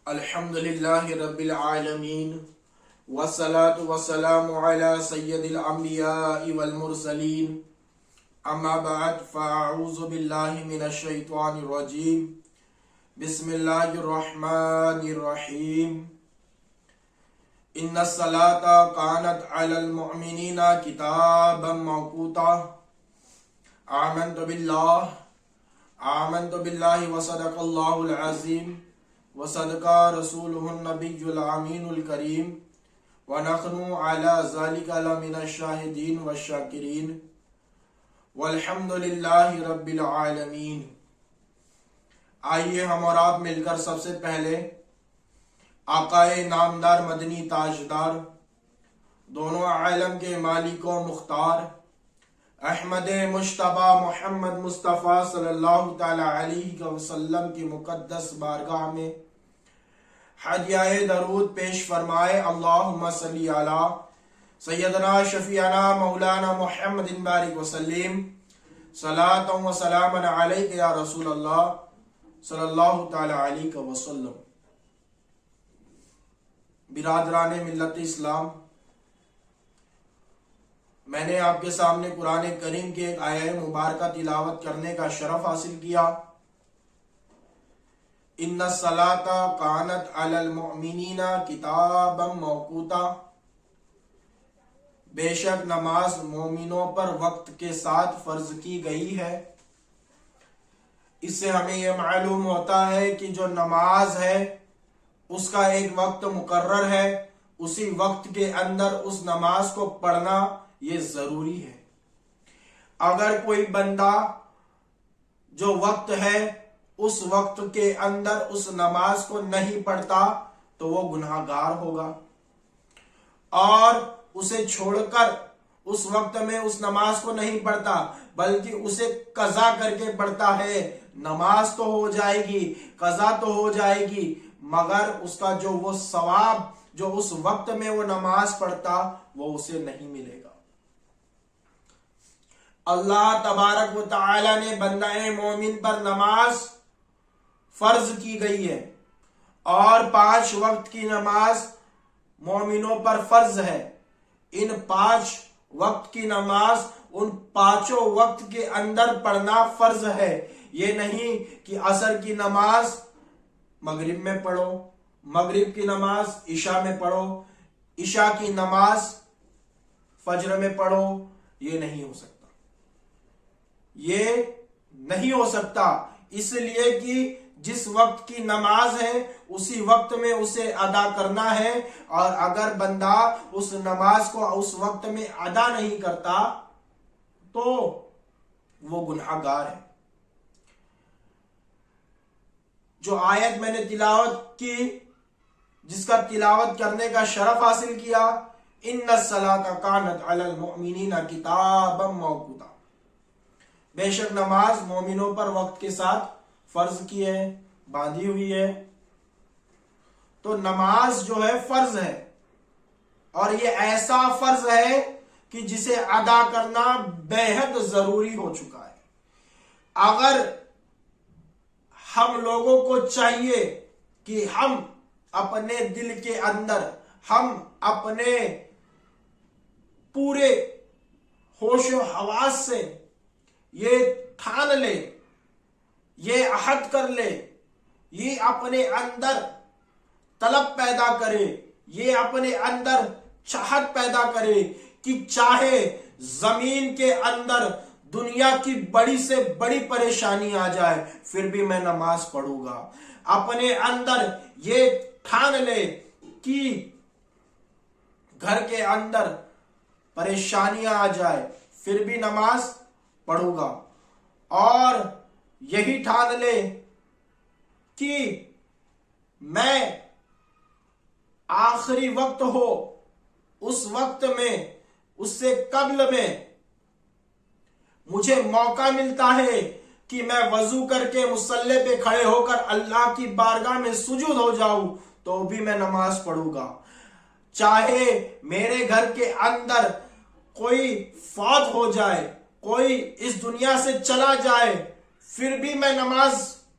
الحمدللہ رب العالمین والصلاة والسلام علی سید الانبیاء والمرسلین اما بعد فاعوذ باللہ من الشیطان الرجیم بسم اللہ الرحمن الرحیم ان الصلاة کانت علی المؤمنین کتابا موقوتا آمنت باللہ وصدق اللہ العظیم وصدق رسولہ النبی الامین الکریم ونحن علی ذلک لمن الشاہدین والشاکرین والحمد للہ رب العالمین۔ آئیے ہم اور آپ مل کر سب سے پہلے آقائے نامدار مدنی تاجدار دونوں عالم کے مالک و مختار احمد مجتبی محمد مصطفیٰ صلی اللہ تعالی علیہ وسلم کی مقدس بارگاہ میں ہدیہ درود پیش فرمائے۔ اللہم صلی علی سیدنا شفیعنا مولانا محمد بارک وسلم صلاۃ و سلام علیک یا رسول اللہ صلی اللہ تعالی علیہ وسلم۔ برادران ملت اسلام، میں نے آپ کے سامنے قرآن کریم کے ایک آیہ مبارکہ تلاوت کرنے کا شرف حاصل کیا۔ ان الصلاۃ کانت علی المؤمنین کتابا موقوتا، بے شک نماز مومنوں پر وقت کے ساتھ فرض کی گئی ہے۔ اس سے ہمیں یہ معلوم ہوتا ہے کہ جو نماز ہے اس کا ایک وقت مقرر ہے، اسی وقت کے اندر اس نماز کو پڑھنا یہ ضروری ہے۔ اگر کوئی بندہ جو وقت ہے اس وقت کے اندر اس نماز کو نہیں پڑھتا تو وہ گناہگار ہوگا، اور اسے چھوڑ کر اس وقت میں اس نماز کو نہیں پڑھتا بلکہ اسے قضا کر کے پڑھتا ہے، نماز تو ہو جائے گی، قضا تو ہو جائے گی، مگر اس کا جو وہ ثواب جو اس وقت میں وہ نماز پڑھتا وہ اسے نہیں ملے گا۔ اللہ تبارک و تعالی نے بندہ مومن پر نماز فرض کی گئی ہے، اور 5 وقت کی نماز مومنوں پر فرض ہے۔ ان 5 وقت کی نماز ان 5 وقت کے اندر پڑھنا فرض ہے۔ یہ نہیں کہ عصر کی نماز مغرب میں پڑھو، مغرب کی نماز عشاء میں پڑھو، عشاء کی نماز فجر میں پڑھو، یہ نہیں ہو سکتا، یہ نہیں ہو سکتا، اس لیے کہ جس وقت کی نماز ہے اسی وقت میں اسے ادا کرنا ہے، اور اگر بندہ اس نماز کو اس وقت میں ادا نہیں کرتا تو وہ گناہگار ہے۔ جو آیت میں نے تلاوت کی، جس کا تلاوت کرنے کا شرف حاصل کیا، ان الصلاۃ کانت علی المؤمنین کتابا موقوتا، بے شک نماز مومنوں پر وقت کے ساتھ فرض کی ہے، باندھی ہوئی ہے۔ تو نماز جو ہے فرض ہے، اور یہ ایسا فرض ہے کہ جسے ادا کرنا بے حد ضروری ہو چکا ہے۔ اگر ہم لوگوں کو چاہیے کہ ہم اپنے دل کے اندر، ہم اپنے پورے ہوش و حواس سے یہ ٹھان لے، یہ عہد کر لے، یہ اپنے اندر طلب پیدا کرے، یہ اپنے اندر چاہت پیدا کرے کہ چاہے زمین کے اندر دنیا کی بڑی سے بڑی پریشانی آ جائے پھر بھی میں نماز پڑھوں گا، اپنے اندر یہ ٹھان لے کہ گھر کے اندر پریشانیاں آ جائے پھر بھی نماز پڑھوں گا، اور یہی ٹھان لے کہ میں آخری وقت ہو اس وقت میں، اس سے قبل میں مجھے موقع ملتا ہے کہ میں وضو کر کے مصلی پہ کھڑے ہو کر اللہ کی بارگاہ میں سجود ہو جاؤں تو بھی میں نماز پڑھوں گا، چاہے میرے گھر کے اندر کوئی فوت ہو جائے، کوئی اس دنیا سے چلا جائے، پھر بھی میں نماز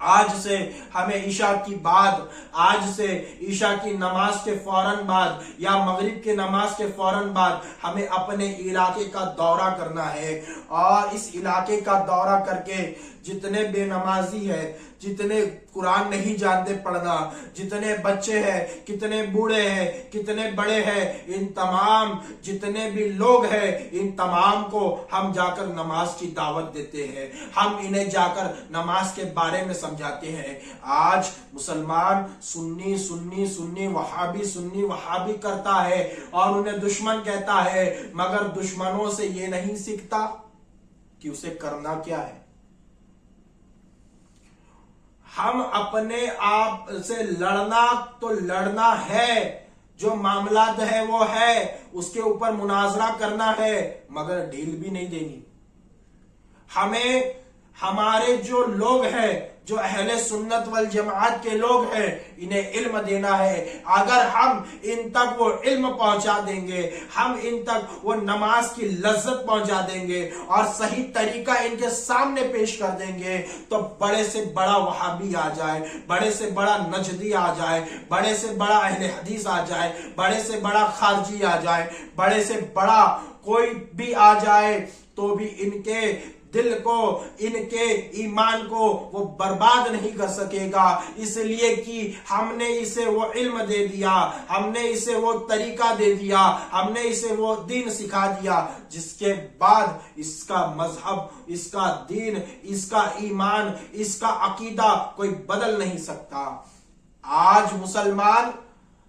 آج سے ہمیں عشاء کی بعد، آج سے عشاء کی نماز کے فوراً بعد یا مغرب کی نماز کے فوراً بعد ہمیں اپنے علاقے کا دورہ کرنا ہے، اور اس علاقے کا دورہ کر کے جتنے بے نمازی ہے، جتنے قرآن نہیں جانتے پڑھنا، جتنے بچے ہیں، کتنے بوڑھے ہیں، کتنے بڑے ہیں، ان تمام جتنے بھی لوگ ہیں، ان تمام کو ہم جا کر نماز کی دعوت دیتے ہیں، ہم انہیں جا کر نماز کے بارے میں سمجھاتے ہیں۔ آج مسلمان سنی سنی سنی وہابی سنی وہابی کرتا ہے اور انہیں دشمن کہتا ہے، مگر دشمنوں سے یہ نہیں سیکھتا کہ اسے کرنا کیا ہے۔ ہم اپنے آپ سے لڑنا تو لڑنا ہے، جو معاملات ہے وہ ہے، اس کے اوپر مناظرہ کرنا ہے، مگر ڈھیل بھی نہیں دینی۔ ہمیں ہمارے جو لوگ ہیں، جو اہل سنت والجماعت کے لوگ ہیں، انہیں علم دینا ہے۔ اگر ہم ان تک وہ علم پہنچا دیں گے، ہم ان تک وہ نماز کی لذت پہنچا دیں گے اور صحیح طریقہ ان کے سامنے پیش کر دیں گے، تو بڑے سے بڑا وہابی آ جائے، بڑے سے بڑا نجدی آ جائے، بڑے سے بڑا اہل حدیث آ جائے، بڑے سے بڑا خارجی آ جائے، بڑے سے بڑا کوئی بھی آ جائے، تو بھی ان کے دل کو، ان کے ایمان کو وہ برباد نہیں کر سکے گا، اس لیے کہ ہم نے اسے وہ علم دے دیا، ہم نے اسے وہ طریقہ دے دیا، ہم نے اسے وہ دین سکھا دیا، جس کے بعد اس کا مذہب، اس کا دین، اس کا ایمان، اس کا عقیدہ کوئی بدل نہیں سکتا۔ آج مسلمان،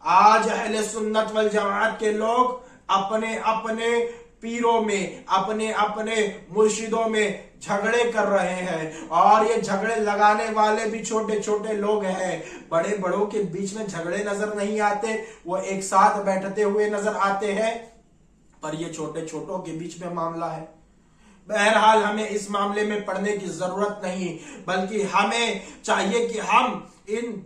آج اہل سنت والجماعت کے لوگ اپنے اپنے پیروں میں، اپنے اپنے مرشدوں میں جھگڑے کر رہے ہیں، اور یہ جھگڑے لگانے والے بھی چھوٹے چھوٹے لوگ ہیں۔ بڑے بڑوں کے بیچ میں جھگڑے نظر نہیں آتے، وہ ایک ساتھ بیٹھتے ہوئے نظر آتے ہیں، پر یہ چھوٹے چھوٹوں کے بیچ میں معاملہ ہے۔ بہرحال ہمیں اس معاملے میں پڑھنے کی ضرورت نہیں، بلکہ ہمیں چاہیے کہ ہم ان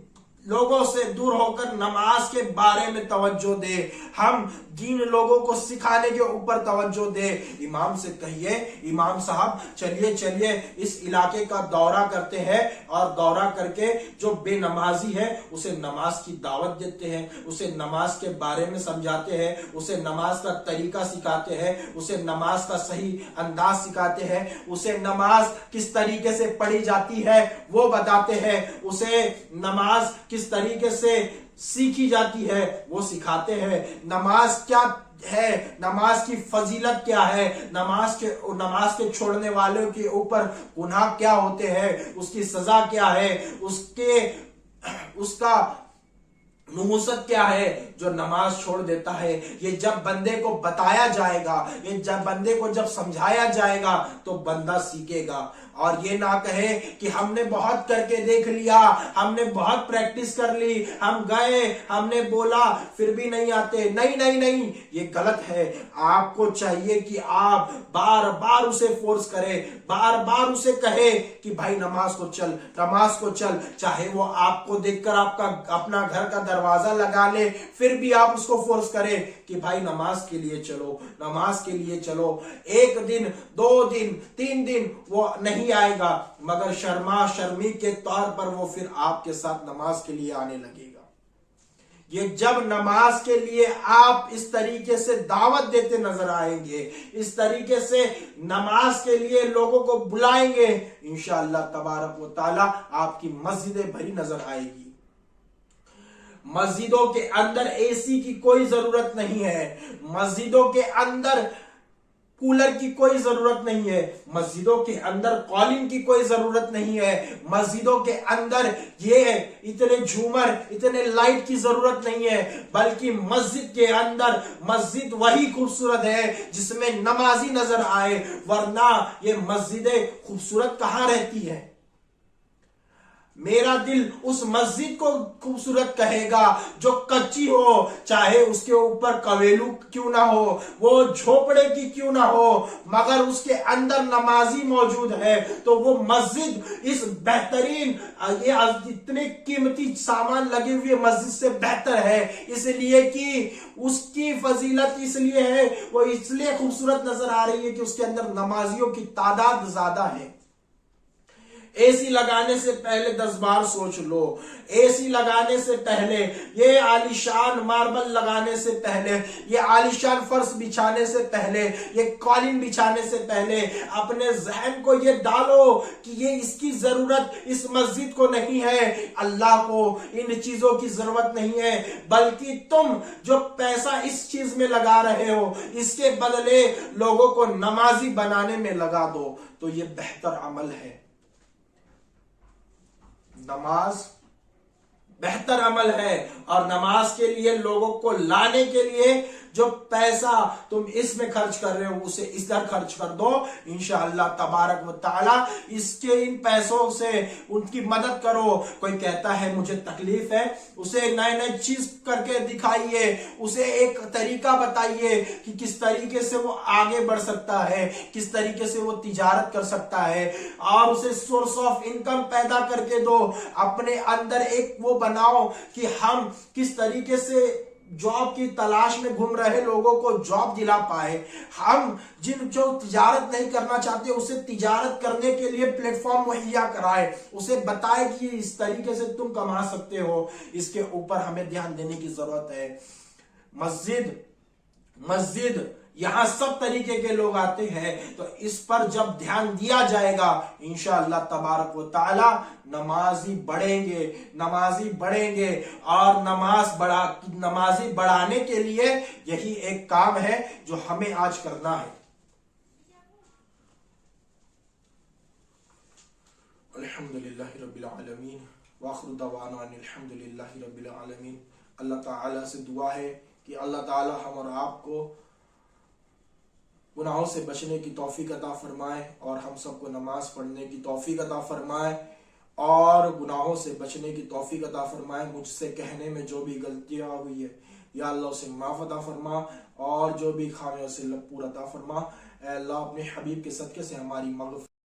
لوگوں سے دور ہو کر نماز کے بارے میں توجہ دے، ہم جن لوگوں کو سکھانے کے اوپر توجہ دے۔ امام سے کہیے، امام صاحب چلیے چلیے اس علاقے کا دورہ کرتے ہیں، اور دورہ کر کے جو بے نمازی ہے اسے نماز کی دعوت دیتے ہیں، اسے نماز کے بارے میں سمجھاتے ہیں، اسے نماز کا طریقہ سکھاتے ہیں، اسے نماز کا صحیح انداز سکھاتے ہیں، اسے نماز کس طریقے سے پڑھی جاتی ہے وہ بتاتے ہیں، اسے نماز کس طریقے سے سیکھی جاتی ہے وہ سکھاتے ہیں، نماز کیا ہے، نماز کی فضیلت کیا ہے، نماز کے چھوڑنے والوں کے اوپر گناہ کیا ہوتے ہیں، اس کی سزا کیا ہے، اس کا نحوست کیا ہے جو نماز چھوڑ دیتا ہے۔ یہ جب بندے کو بتایا جائے گا، یہ جب بندے کو جب سمجھایا جائے گا تو بندہ سیکھے گا، اور یہ نہ کہے کہ ہم نے بہت کر کے دیکھ لیا، ہم نے بہت پریکٹس کر لی، ہم گئے، ہم نے بولا، پھر بھی نہیں آتے۔ نہیں نہیں نہیں، یہ غلط ہے۔ آپ کو چاہیے کہ آپ بار بار اسے فورس کرے، بار بار اسے کہے کہ بھائی نماز کو چل، نماز کو چل، چاہے وہ آپ کو دیکھ کر آپ کا اپنا گھر کا دروازہ لگا لے، پھر بھی آپ اس کو فورس کریں کہ بھائی نماز کے لیے چلو، نماز کے لیے چلو۔ ایک دن، 2 دن، 3 دن وہ نہیں آئے گا، مگر شرما شرمی کے طور پر وہ پھر آپ کے ساتھ نماز کے لیے آنے لگے گا۔ یہ جب نماز کے لیے آپ اس طریقے سے دعوت دیتے نظر آئیں گے، اس طریقے سے نماز کے لیے لوگوں کو بلائیں گے، انشاءاللہ تبارک و تعالی آپ کی مسجدیں بھری نظر آئے گی۔ مسجدوں کے اندر اے سی کی کوئی ضرورت نہیں ہے، مسجدوں کے اندر کولر کی کوئی ضرورت نہیں ہے، مسجدوں کے اندر قالین کی کوئی ضرورت نہیں ہے، مسجدوں کے اندر یہ اتنے جھومر، اتنے لائٹ کی ضرورت نہیں ہے، بلکہ مسجد کے اندر مسجد وہی خوبصورت ہے جس میں نمازی نظر آئے، ورنہ یہ مسجدیں خوبصورت کہاں رہتی ہے۔ میرا دل اس مسجد کو خوبصورت کہے گا جو کچی ہو، چاہے اس کے اوپر کویلو کیوں نہ ہو، وہ جھوپڑے کی کیوں نہ ہو، مگر اس کے اندر نمازی موجود ہے تو وہ مسجد اس بہترین، یہ اتنے قیمتی سامان لگے ہوئے مسجد سے بہتر ہے، اس لیے کہ اس کی فضیلت اس لیے ہے، وہ اس لیے خوبصورت نظر آ رہی ہے کہ اس کے اندر نمازیوں کی تعداد زیادہ ہے۔ اے سی لگانے سے پہلے 10 بار سوچ لو، اے سی لگانے سے پہلے، یہ عالیشان ماربل لگانے سے پہلے، یہ عالیشان فرش بچھانے سے پہلے، یہ قالین بچھانے سے پہلے اپنے ذہن کو یہ ڈالو کہ یہ اس کی ضرورت اس مسجد کو نہیں ہے، اللہ کو ان چیزوں کی ضرورت نہیں ہے، بلکہ تم جو پیسہ اس چیز میں لگا رہے ہو اس کے بدلے لوگوں کو نمازی بنانے میں لگا دو، تو یہ بہتر عمل ہے۔ نماز بہتر عمل ہے، اور نماز کے لیے لوگوں کو لانے کے لیے جو پیسہ تم اس میں خرچ کر رہے ہو اسے اس طرح خرچ کر دو، انشاءاللہ تبارک و تعالی اس کے ان پیسوں سے ان کی مدد کرو۔ کوئی کہتا ہے مجھے تکلیف ہے، اسے نئے نئے چیز کر کے دکھائیے، اسے ایک طریقہ بتائیے کہ کس طریقے سے وہ آگے بڑھ سکتا ہے، کس طریقے سے وہ تجارت کر سکتا ہے، اور اسے سورس آف انکم پیدا کر کے دو۔ اپنے اندر ایک وہ بناؤ کہ ہم کس طریقے سے جاب کی تلاش میں گھوم رہے لوگوں کو جاب دلا پائے، ہم جو تجارت نہیں کرنا چاہتے اسے تجارت کرنے کے لیے پلیٹ فارم مہیا کرائے، اسے بتائے کہ اس طریقے سے تم کما سکتے ہو۔ اس کے اوپر ہمیں دھیان دینے کی ضرورت ہے۔ مسجد یہاں سب طریقے کے لوگ آتے ہیں، تو اس پر جب دھیان دیا جائے گا انشاءاللہ تبارک و تعالی نمازی بڑھیں گے، اور نمازی بڑھانے کے لیے یہی ایک کام ہے جو ہمیں آج کرنا ہے۔ الحمدللہ رب العالمین وآخر دعوانا ان الحمدللہ رب العالمین۔ اللہ تعالیٰ سے دعا ہے کہ اللہ تعالیٰ ہم اور آپ کو گناہوں سے بچنے کی توفیق عطا فرمائے، اور ہم سب کو نماز پڑھنے کی توفیق عطا فرمائے، اور گناہوں سے بچنے کی توفیق عطا فرمائے۔ مجھ سے کہنے میں جو بھی غلطیاں ہوئی ہے یا اللہ اسے معاف عطا فرما، اور جو بھی خامیاں اسے پورا عطا فرما۔ اے اللہ اپنے حبیب کے صدقے سے ہماری مغفرت